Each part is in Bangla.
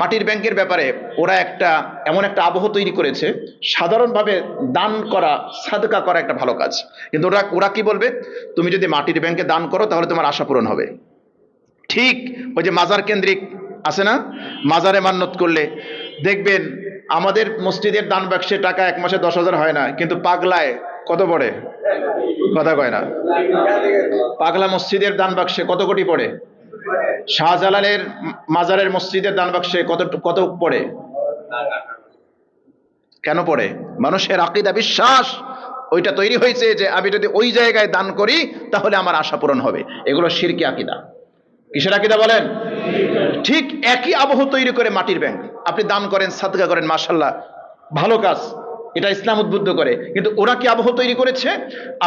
মাটির ব্যাংকের ব্যাপারে ওরা এমন একটা আবহ তৈরি করেছে, সাধারণভাবে দান করা, সাদকা করা একটা ভালো কাজ, কিন্তু ওরা কি বলবে, তুমি যদি মাটির ব্যাংকে দান করো তাহলে তোমার আশা পূরণ হবে। ঠিক ওই যে মাজার কেন্দ্রিক আছে না, মাজারে মান্নত করলে দেখবেন আমাদের মসজিদের দান বাক্সে টাকা এক মাসে 10,000 হয় না, কিন্তু পাগলায় কত পড়ে, কথা কয় না। পাগলা মসজিদের দান বাক্সে কত কোটি পড়ে, শাহজালালের মাজারের মসজিদের দান বাক্সে কত পড়ে। কেন পড়ে? মানুষের আকীদা, বিশ্বাস ওইটা তৈরি হয়েছে যে আমি যদি ওই জায়গায় দান করি তাহলে আমার আশা পূরণ হবে। এগুলো শিরকি আকীদা। কিসের আকীদা বলেন? ঠিক একই আবহ তৈরি করে মাটির ব্যাংক। আপনি দান করেন, সাদকা করেন, মাশাআল্লাহ, ভালো কাজ, এটা ইসলাম উদ্বুদ্ধ করে, কিন্তু ওরা কি আবহ তৈরি করেছে,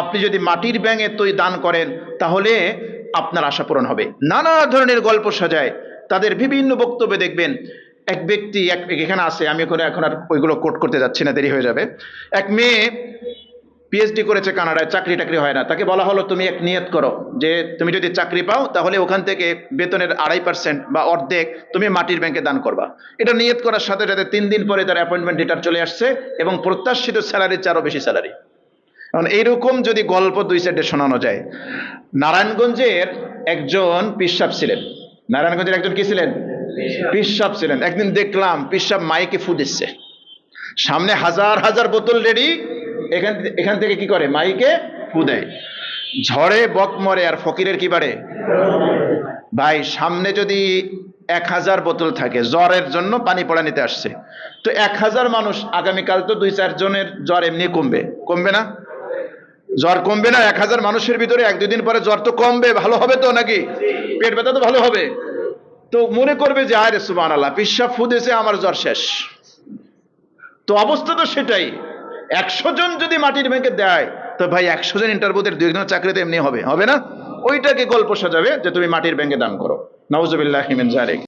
আপনি যদি মাটির ব্যাংকে দান করেন তাহলে আপনার আশা পূরণ হবে। নানা ধরনের গল্প সাজায়, তাদের বিভিন্ন বক্তব্যে দেখবেন এক ব্যক্তি, এখানে আছে, আমি এখন আর ওইগুলো কোট করতে যাচ্ছি না, দেরি হয়ে যাবে। এক মেয়ে পিএইচডি করেছে কানাডায়, চাকরি টাকরি হয় না, তাকে বলা হলো তুমি এক নিয়ত করো যে তুমি যদি চাকরি পাও তাহলে ওখান থেকে বেতনের 2.5% বা অর্ধেক তুমি মাটির ব্যাংকে দান করবা। এটা নিয়ত করার সাথে সাথে 3 দিন পরে তার অ্যাপয়েন্টমেন্ট লেটার চলে আসছে এবং প্রত্যাশিত স্যালারির চেয়ে বেশি স্যালারি। কারণ এইরকম যদি গল্প 2 সাইডে শোনানো যায়। নারায়ণগঞ্জের একজন পিসাব ছিলেন, নারায়ণগঞ্জের একজন কি ছিলেন, পিসাব ছিলেন। একদিন দেখলাম পিসাব মাইকে ফু দিচ্ছে, সামনে হাজার হাজার বোতল রেডি, এখান থেকে কি করে, মাইকে ফু দেয়। ঝড়ে বক মরে আর ফকিরের কি বাড়ে। ভাই, সামনে যদি 1000 বোতল থাকে, জ্বরের জন্য পানি পড়া নিতে আসছে, তো 1000 মানুষ, আগামীকাল তো 2-4 জনের জ্বর এমনি কমবে না? জ্বর কমবে না? 1000 মানুষের ভিতরে 1-2 দিন পরে জ্বর তো কমবে, ভালো হবে তো নাকি? পেট ব্যথা তো ভালো হবে। তো মনে করবে যে আরে সুবহানাল্লাহ, পিসাব ফু দিয়েছে, আমার জ্বর শেষ। তো অবস্থা তো সেটাই। 100 জন যদি মাটির ব্যাংকে দেয়, তো ভাই 100 জন ইন্টারভিউতে 2 জন চাকরিতে এমনি হবে না? ওইটাকে গল্প সাজাবে যে তুমি মাটির ব্যাংকে দান করো। নাউজুবিল্লাহি মিন যালিক।